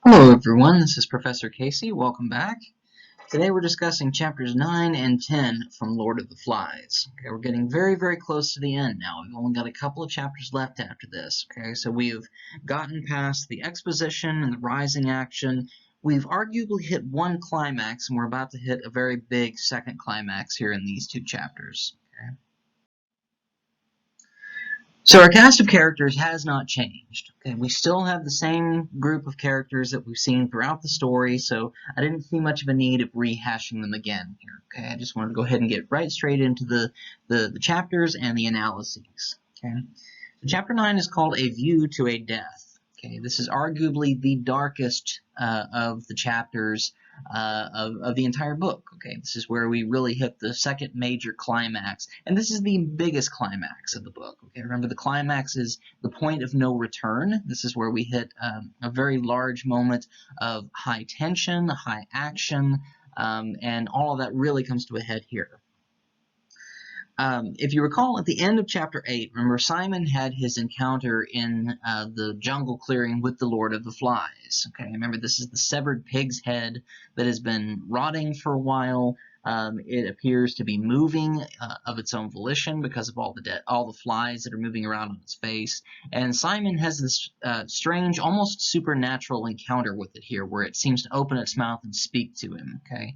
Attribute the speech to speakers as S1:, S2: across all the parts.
S1: Hello everyone, this is Professor Casey. Welcome back. Today we're discussing chapters 9 and 10 from Lord of the Flies. Okay, we're getting very close to the end now. We've only got a couple of chapters left after this. Okay, so we've gotten past the exposition and the rising action. We've arguably hit one climax, and we're about to hit a very big second climax here in these two chapters. Okay. So our cast of characters has not changed. Okay, we still have the same group of characters that we've seen throughout the story, so I didn't see much of a need of rehashing them again here. Okay, I just wanted to go ahead and get right straight into the chapters and the analyses. Okay, so chapter 9 is called A View to a Death. Okay, this is arguably the darkest of the chapters of the entire book. Okay, this is where we really hit the second major climax, and this is the biggest climax of the book. Okay, remember the climax is the point of no return. This is where we hit a very large moment of high tension, high action, and all of that really comes to a head here. If you recall, at the end of chapter 8, remember Simon had his encounter in the jungle clearing with the Lord of the Flies. Okay, remember this is the severed pig's head that has been rotting for a while. It appears to be moving of its own volition because of all the flies that are moving around on its face. And Simon has this strange, almost supernatural encounter with it here, where it seems to open its mouth and speak to him. Okay.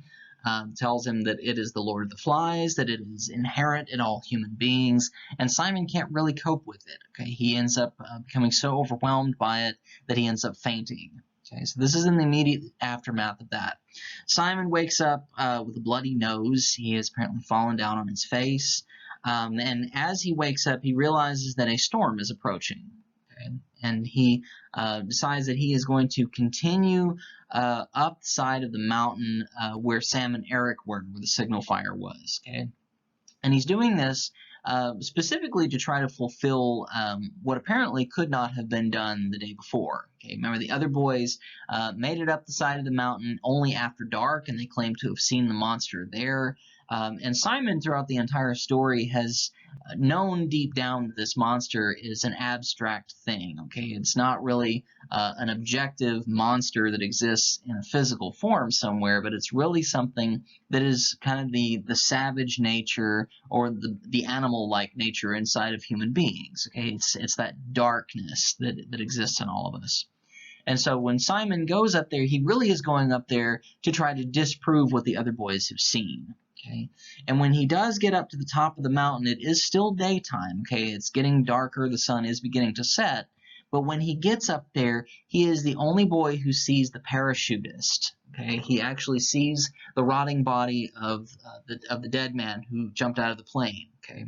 S1: Tells him that it is the Lord of the Flies, that it is inherent in all human beings, and Simon can't really cope with it. Okay, he ends up becoming so overwhelmed by it that he ends up fainting. Okay, so this is in the immediate aftermath of that. Simon wakes up with a bloody nose. He has apparently fallen down on his face, and as he wakes up, he realizes that a storm is approaching. Okay? And he decides that he is going to continue up the side of the mountain where Sam and Eric were, where the signal fire was. Okay, and he's doing this specifically to try to fulfill what apparently could not have been done the day before. Okay, remember the other boys made it up the side of the mountain only after dark, and they claim to have seen the monster there. And Simon, throughout the entire story, has known deep down that this monster is an abstract thing. Okay, it's not really an objective monster that exists in a physical form somewhere, but it's really something that is kind of the savage nature or the animal-like nature inside of human beings. Okay, it's that darkness that exists in all of us. And so when Simon goes up there, he really is going up there to try to disprove what the other boys have seen. Okay, and when he does get up to the top of the mountain, it is still daytime. Okay, it's getting darker, the sun is beginning to set. But when he gets up there, he is the only boy who sees the parachutist. Okay, he actually sees the rotting body of the dead man who jumped out of the plane. Okay.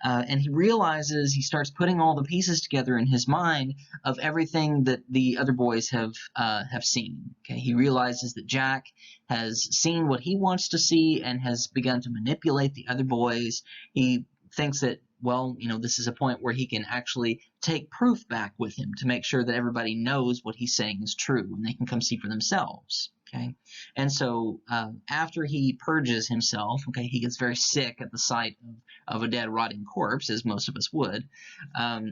S1: And he realizes, he starts putting all the pieces together in his mind of everything that the other boys have seen. Okay, he realizes that Jack has seen what he wants to see and has begun to manipulate the other boys. He thinks that, well, you know, this is a point where he can actually take proof back with him to make sure that everybody knows what he's saying is true and they can come see for themselves. Okay, and so after he purges himself, okay, he gets very sick at the sight of a dead, rotting corpse, as most of us would.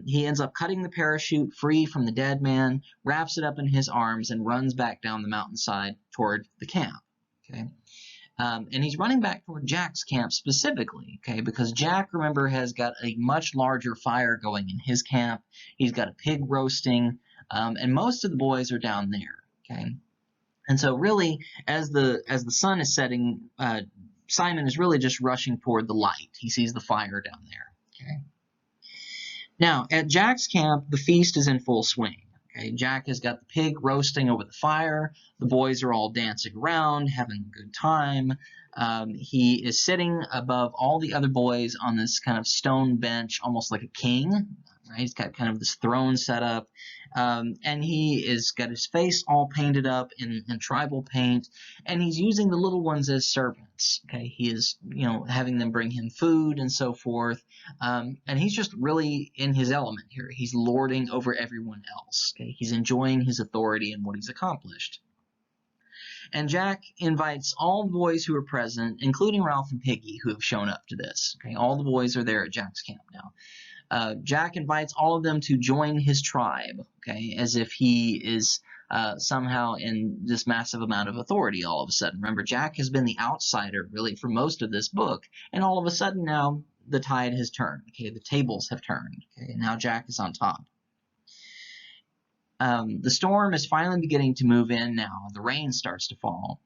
S1: He ends up cutting the parachute free from the dead man, wraps it up in his arms, and runs back down the mountainside toward the camp. Okay, and he's running back toward Jack's camp specifically, okay, because Jack, remember, has got a much larger fire going in his camp. He's got a pig roasting, and most of the boys are down there. Okay. And so really, as the sun is setting, Simon is really just rushing toward the light. He sees the fire down there. Okay. Now, at Jack's camp, the feast is in full swing. Okay. Jack has got the pig roasting over the fire. The boys are all dancing around, having a good time. He is sitting above all the other boys on this kind of stone bench, almost like a king. Right? He's got kind of this throne set up, and he is got his face all painted up in tribal paint, and he's using the little ones as servants. Okay, he is, you know, having them bring him food and so forth, and he's just really in his element here. He's lording over everyone else. Okay, he's enjoying his authority and what he's accomplished. And Jack invites all the boys who are present, including Ralph and Piggy, who have shown up to this. Okay, all the boys are there at Jack's camp now. Jack invites all of them to join his tribe, okay, as if he is somehow in this massive amount of authority all of a sudden. Remember, Jack has been the outsider really for most of this book, and all of a sudden now the tide has turned. Okay, the tables have turned. Okay, and now Jack is on top. The storm is finally beginning to move in now. The rain starts to fall.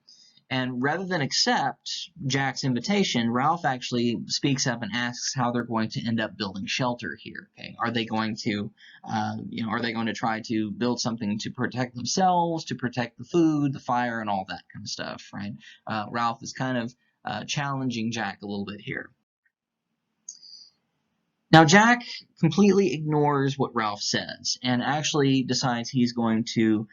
S1: And rather than accept Jack's invitation, Ralph actually speaks up and asks how they're going to end up building shelter here. Okay, are they going to, are they going to try to build something to protect themselves, to protect the food, the fire, and all that kind of stuff, right? Ralph is kind of challenging Jack a little bit here. Now, Jack completely ignores what Ralph says and actually decides he's going to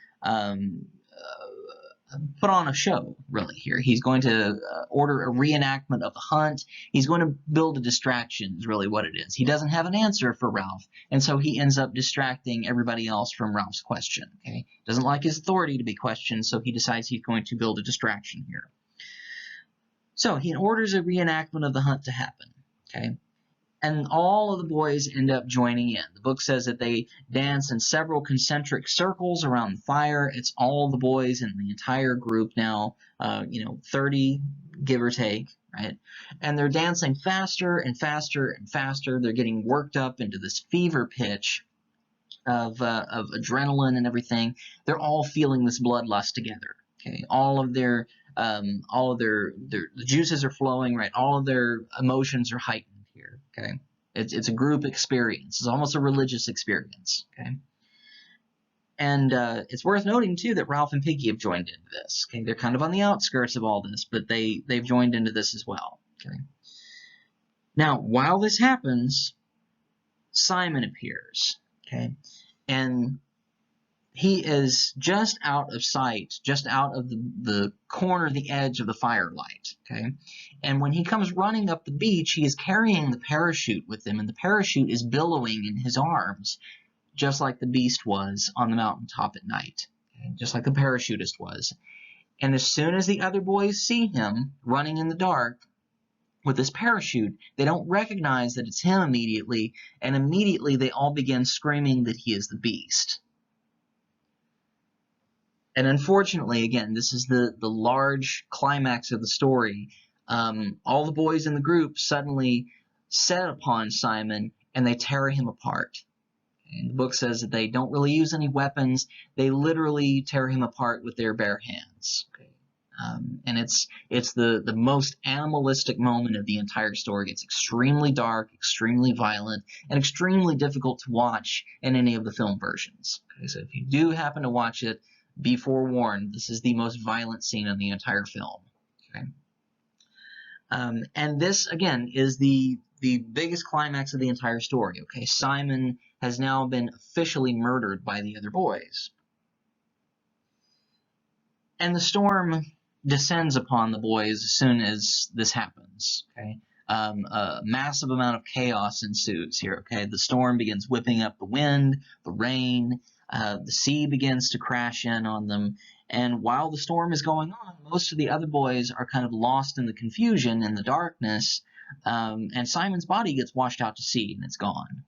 S1: put on a show, really, here. He's going to order a reenactment of the hunt. He's going to build a distraction, is really what it is. He doesn't have an answer for Ralph, and so he ends up distracting everybody else from Ralph's question. Okay, doesn't like his authority to be questioned, so he decides he's going to build a distraction here. So he orders a reenactment of the hunt to happen. Okay, and all of the boys end up joining in. The book says that they dance in several concentric circles around the fire. It's all the boys in the entire group now, 30, give or take, right? And they're dancing faster and faster and faster. They're getting worked up into this fever pitch of adrenaline and everything. They're all feeling this bloodlust together. Okay, all of their the juices are flowing, right? All of their emotions are heightened. Okay, it's a group experience. It's almost a religious experience. Okay, and it's worth noting too that Ralph and Piggy have joined into this. Okay, they're kind of on the outskirts of all this, but they've joined into this as well. Okay, now while this happens, Simon appears. Okay, and he is just out of sight, just out of the corner, the edge of the firelight, okay? And when he comes running up the beach, he is carrying the parachute with him, and the parachute is billowing in his arms, just like the beast was on the mountaintop at night, okay? Just like the parachutist was. And as soon as the other boys see him running in the dark with this parachute, they don't recognize that it's him immediately, and immediately they all begin screaming that he is the beast. And unfortunately, again, this is the large climax of the story. All the boys in the group suddenly set upon Simon, and they tear him apart. And the book says that they don't really use any weapons. They literally tear him apart with their bare hands. Okay. And it's the most animalistic moment of the entire story. It's extremely dark, extremely violent, and extremely difficult to watch in any of the film versions. Okay, so if you do happen to watch it, be forewarned, this is the most violent scene in the entire film. Okay? And this, again, is the biggest climax of the entire story. Okay, Simon has now been officially murdered by the other boys. And the storm descends upon the boys as soon as this happens. Okay, a massive amount of chaos ensues here. Okay, the storm begins whipping up the wind, the rain. The sea begins to crash in on them, and while the storm is going on, most of the other boys are kind of lost in the confusion and the darkness, and Simon's body gets washed out to sea, and it's gone.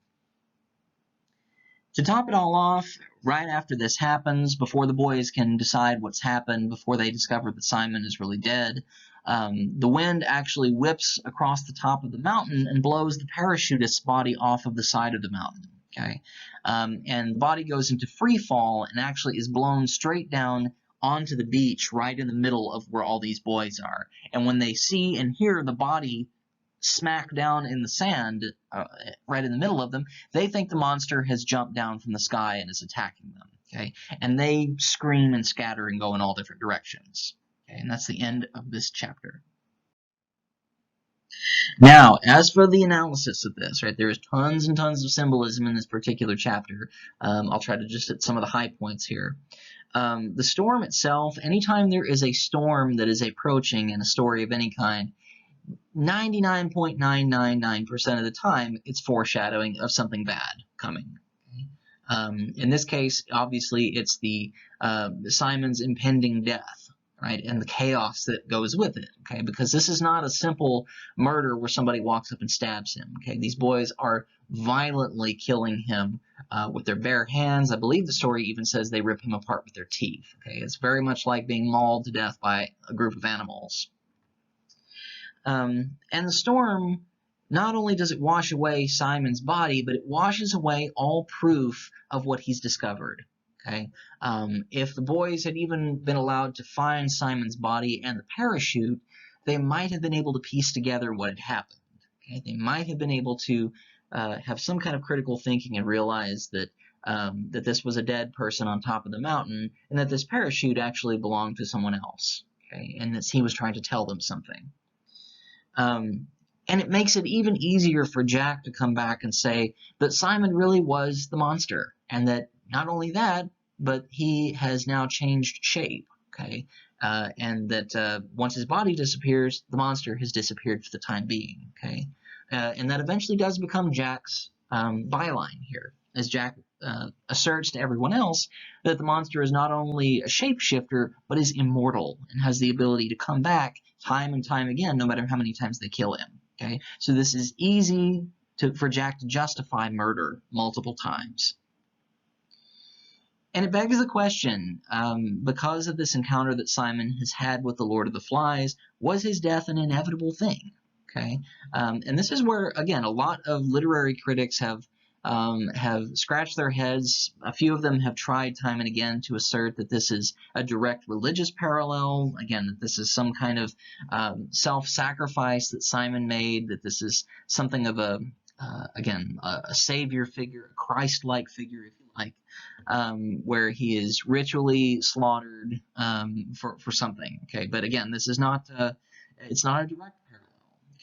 S1: To top it all off, right after this happens, before the boys can decide what's happened, before they discover that Simon is really dead, the wind actually whips across the top of the mountain and blows the parachutist's body off of the side of the mountain. Okay, and the body goes into free fall and actually is blown straight down onto the beach right in the middle of where all these boys are. And when they see and hear the body smack down in the sand right in the middle of them, they think the monster has jumped down from the sky and is attacking them. Okay, and they scream and scatter and go in all different directions. Okay, and that's the end of this chapter. Now, as for the analysis of this, right, there's tons and tons of symbolism in this particular chapter. I'll try to just hit some of the high points here. The storm itself, anytime there is a storm that is approaching in a story of any kind, 99.999% of the time, it's foreshadowing of something bad coming. In this case, obviously, it's the Simon's impending death. right, and the chaos that goes with it, okay, because this is not a simple murder where somebody walks up and stabs him, okay. These boys are violently killing him with their bare hands. I believe the story even says they rip him apart with their teeth, okay. It's very much like being mauled to death by a group of animals. And the storm, not only does it wash away Simon's body, but it washes away all proof of what he's discovered. Okay, if the boys had even been allowed to find Simon's body and the parachute, they might have been able to piece together what had happened. Okay, they might have been able to have some kind of critical thinking and realize that that this was a dead person on top of the mountain, and that this parachute actually belonged to someone else. Okay, and that he was trying to tell them something. And it makes it even easier for Jack to come back and say that Simon really was the monster, and that not only that, but he has now changed shape, okay? And that once his body disappears, the monster has disappeared for the time being, okay? And that eventually does become Jack's byline here, as Jack asserts to everyone else that the monster is not only a shapeshifter, but is immortal and has the ability to come back time and time again, no matter how many times they kill him. Okay, so this is easy for Jack to justify murder multiple times. And it begs the question, because of this encounter that Simon has had with the Lord of the Flies, was his death an inevitable thing? Okay, and this is where, again, a lot of literary critics have scratched their heads. A few of them have tried time and again to assert that this is a direct religious parallel, again, that this is some kind of self-sacrifice that Simon made, that this is something of a savior figure, a Christ-like figure, if you like, where he is ritually slaughtered for something. Okay, but again, this is not it's not a direct parallel.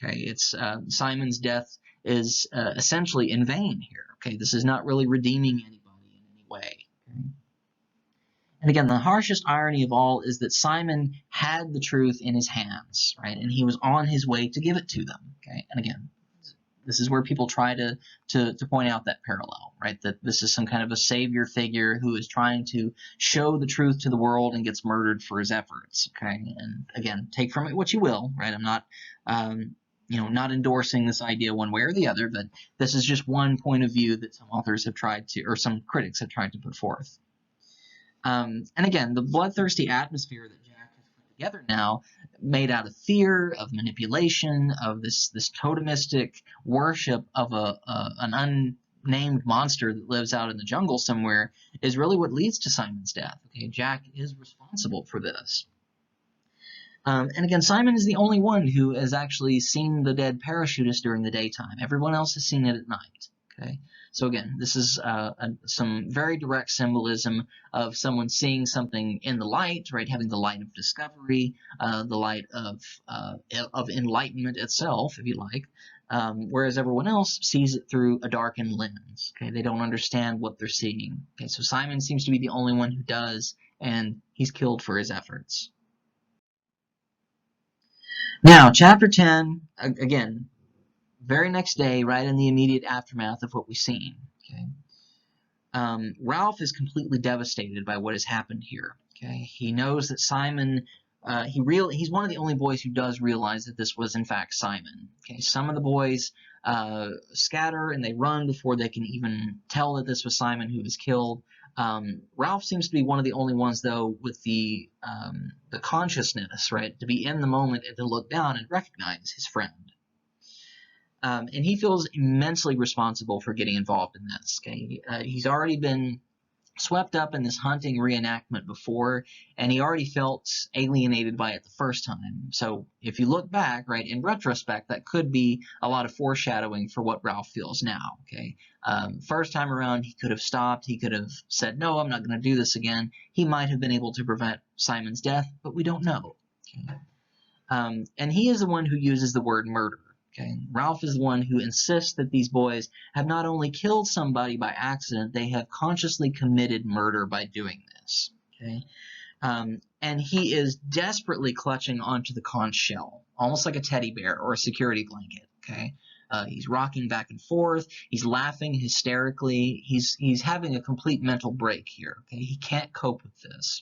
S1: Okay, it's Simon's death is essentially in vain here. Okay, this is not really redeeming anybody in any way. Okay? And again, the harshest irony of all is that Simon had the truth in his hands, right? And he was on his way to give it to them. Okay, and again, this is where people try to point out that parallel, right? That this is some kind of a savior figure who is trying to show the truth to the world and gets murdered for his efforts. Okay, and again, take from it what you will, right? I'm not not endorsing this idea one way or the other, but this is just one point of view that some authors have tried to, or some critics have tried to put forth. And again, the bloodthirsty atmosphere that Jack has put together now, made out of fear, of manipulation, of this totemistic worship of an unnamed monster that lives out in the jungle somewhere, is really what leads to Simon's death. Okay, Jack is responsible for this. And again, Simon is the only one who has actually seen the dead parachutist during the daytime. Everyone else has seen it at night. Okay, so again, this is some very direct symbolism of someone seeing something in the light, right? Having the light of discovery, the light of enlightenment itself, if you like. Whereas everyone else sees it through a darkened lens. Okay, they don't understand what they're seeing. Okay, so Simon seems to be the only one who does, and he's killed for his efforts. Now, chapter 10, again, very next day, right in the immediate aftermath of what we've seen. Okay, Ralph is completely devastated by what has happened here. Okay, he knows that Simon, he's one of the only boys who does realize that this was in fact Simon. Okay, some of the boys scatter and they run before they can even tell that this was Simon who was killed. Ralph seems to be one of the only ones, though, with the consciousness, right, to be in the moment and to look down and recognize his friend. And he feels immensely responsible for getting involved in this. Okay, he's already been swept up in this hunting reenactment before, and he already felt alienated by it the first time. So if you look back, right, in retrospect, that could be a lot of foreshadowing for what Ralph feels now. Okay, first time around, he could have stopped. He could have said, no, I'm not going to do this again. He might have been able to prevent Simon's death, but we don't know. Okay? And he is the one who uses the word murder. Okay, Ralph is the one who insists that these boys have not only killed somebody by accident, they have consciously committed murder by doing this. Okay, and he is desperately clutching onto the conch shell, almost like a teddy bear or a security blanket. Okay, he's rocking back and forth. He's laughing hysterically. He's having a complete mental break here. Okay, he can't cope with this.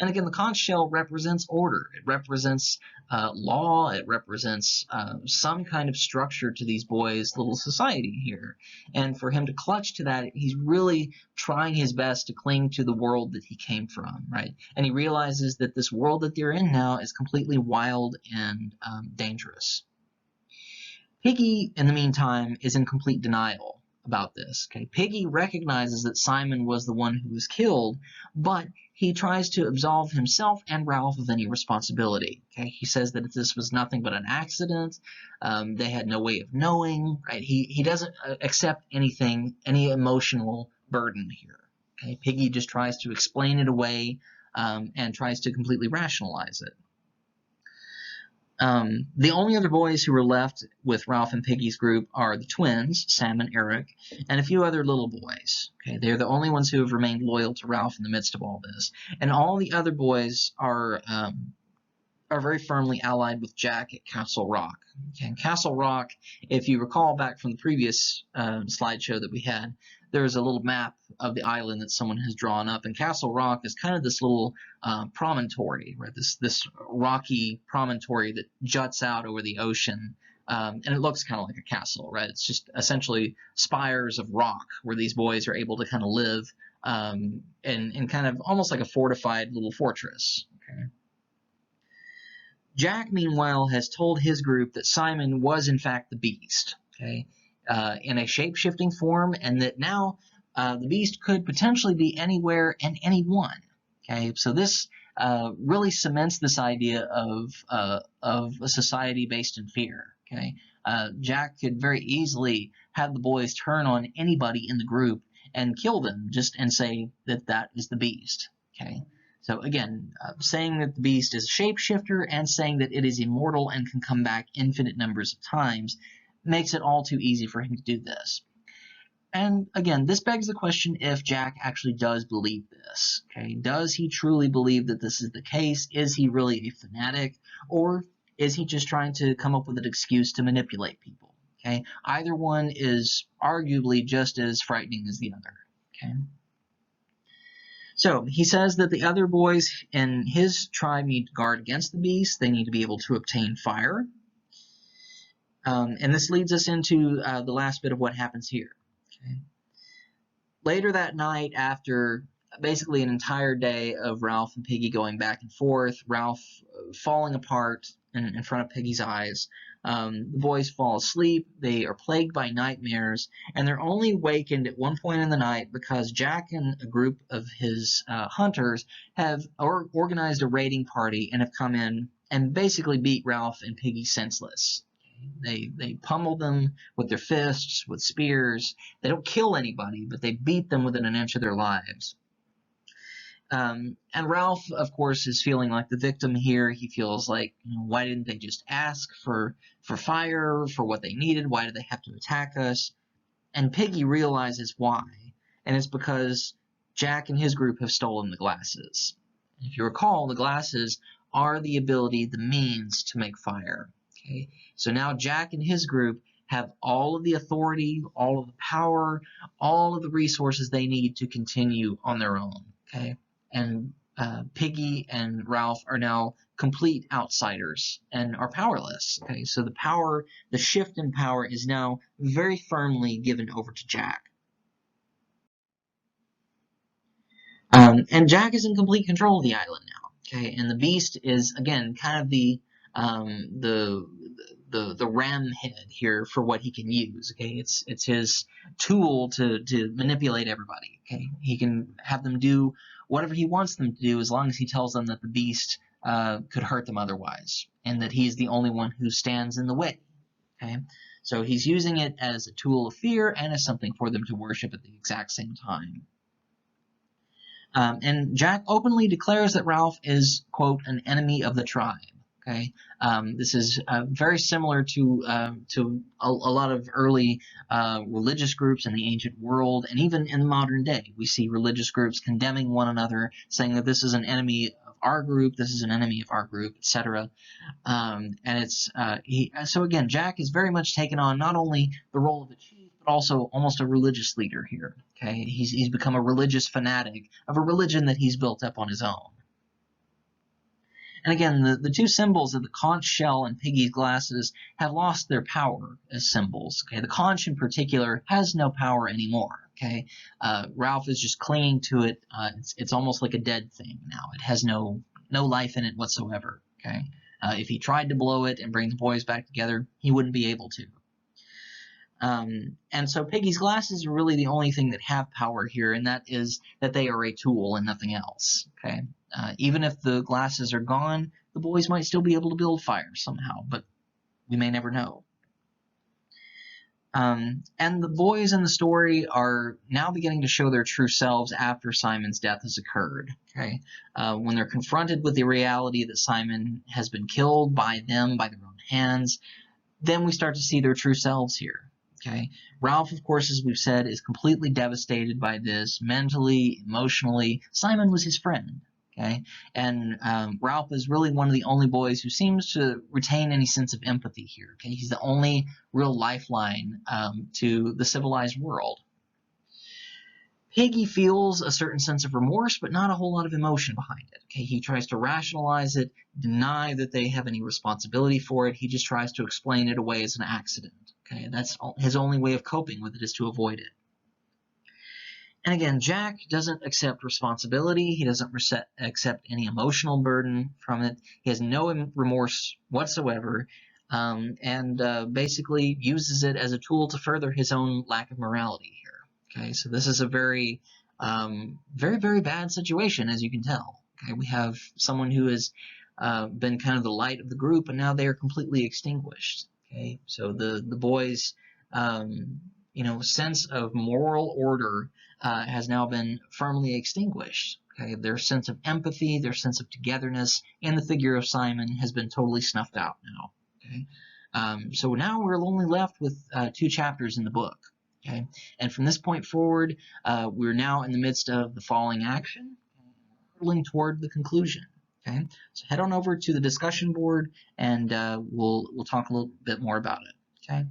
S1: And again, the conch shell represents order. It represents law. It represents some kind of structure to these boys' little society here. And for him to clutch to that, he's really trying his best to cling to the world that he came from, right? And he realizes that this world that they're in now is completely wild and dangerous. Piggy, in the meantime, is in complete denial about this. Okay, Piggy recognizes that Simon was the one who was killed, but he tries to absolve himself and Ralph of any responsibility. Okay, he says that this was nothing but an accident. They had no way of knowing. Right? He doesn't accept anything, any emotional burden here. Okay, Piggy just tries to explain it away and tries to completely rationalize it. The only other boys who were left with Ralph and Piggy's group are the twins, Sam and Eric, and a few other little boys. Okay, they're the only ones who have remained loyal to Ralph in the midst of all this. And all the other boys are very firmly allied with Jack at Castle Rock. Okay, and Castle Rock, if you recall back from the previous slideshow that we had, there's a little map of the island that someone has drawn up, and Castle Rock is kind of this little promontory, right? This rocky promontory that juts out over the ocean, and it looks kind of like a castle, right? It's just essentially spires of rock where these boys are able to kind of live in kind of almost like a fortified little fortress. Okay. Jack, meanwhile, has told his group that Simon was in fact the Beast, okay, in a shape-shifting form, and that now the Beast could potentially be anywhere and anyone. Okay, so this really cements this idea of a society based in fear. Okay, Jack could very easily have the boys turn on anybody in the group and kill them, and say that that is the Beast. Okay. So again, saying that the Beast is a shapeshifter and saying that it is immortal and can come back infinite numbers of times makes it all too easy for him to do this. And again, this begs the question if Jack actually does believe this. Okay, does he truly believe that this is the case? Is he really a fanatic? Or is he just trying to come up with an excuse to manipulate people? Okay, either one is arguably just as frightening as the other. Okay. So he says that the other boys in his tribe need to guard against the beast. They need to be able to obtain fire. And this leads us into the last bit of what happens here. Okay. Later that night, after basically an entire day of Ralph and Piggy going back and forth, Ralph falling apart in front of Piggy's eyes, the boys fall asleep. They are plagued by nightmares, and they're only wakened at one point in the night because Jack and a group of his hunters have organized a raiding party and have come in and basically beat Ralph and Piggy senseless. They pummel them with their fists, with spears. They don't kill anybody, but they beat them within an inch of their lives. And Ralph, of course, is feeling like the victim here. He feels like, why didn't they just ask for fire, for what they needed? Why did they have to attack us? And Piggy realizes why, and it's because Jack and his group have stolen the glasses. If you recall, the glasses are the ability, the means to make fire. Okay, so now Jack and his group have all of the authority, all of the power, all of the resources they need to continue on their own. Okay. And Piggy and Ralph are now complete outsiders and are powerless. Okay, so the shift in power is now very firmly given over to Jack. And Jack is in complete control of the island now. Okay, and the Beast is again kind of the ram head here for what he can use. Okay, it's his tool to manipulate everybody. Okay, he can have them do whatever he wants them to do as long as he tells them that the Beast could hurt them otherwise, and that he's the only one who stands in the way. Okay, so he's using it as a tool of fear and as something for them to worship at the exact same time. And Jack openly declares that Ralph is, quote, an enemy of the tribe. Okay, this is very similar to a lot of early religious groups in the ancient world, and even in modern day, we see religious groups condemning one another, saying that this is an enemy of our group, this is an enemy of our group, etc. And it's so again, Jack is very much taken on not only the role of a chief, but also almost a religious leader here. Okay, he's become a religious fanatic of a religion that he's built up on his own. And again, the two symbols of the conch shell and Piggy's glasses have lost their power as symbols. Okay, the conch in particular has no power anymore. Okay, Ralph is just clinging to it. It's almost like a dead thing now. It has no life in it whatsoever. Okay, if he tried to blow it and bring the boys back together, he wouldn't be able to. And so Piggy's glasses are really the only thing that have power here, and that is that they are a tool and nothing else. Okay, even if the glasses are gone, the boys might still be able to build fire somehow, but we may never know. And the boys in the story are now beginning to show their true selves after Simon's death has occurred. Okay, when they're confronted with the reality that Simon has been killed by them, by their own hands, then we start to see their true selves here. Okay, Ralph, of course, as we've said, is completely devastated by this, mentally, emotionally. Simon was his friend. Okay, and Ralph is really one of the only boys who seems to retain any sense of empathy here. Okay, he's the only real lifeline to the civilized world. Piggy feels a certain sense of remorse, but not a whole lot of emotion behind it. Okay, he tries to rationalize it, deny that they have any responsibility for it. He just tries to explain it away as an accident. Okay, that's his only way of coping with it, is to avoid it. And again, Jack doesn't accept responsibility. He doesn't accept any emotional burden from it. He has no remorse whatsoever, and basically uses it as a tool to further his own lack of morality here. Okay, so this is a very, very bad situation, as you can tell. Okay, we have someone who has been kind of the light of the group, and now they are completely extinguished. Okay, so the boys' sense of moral order has now been firmly extinguished. Okay, their sense of empathy, their sense of togetherness, and the figure of Simon has been totally snuffed out now. Okay, so now we're only left with 2 chapters in the book. Okay, and from this point forward, we're now in the midst of the falling action, hurtling toward the conclusion. Okay, so head on over to the discussion board, and we'll talk a little bit more about it. Okay.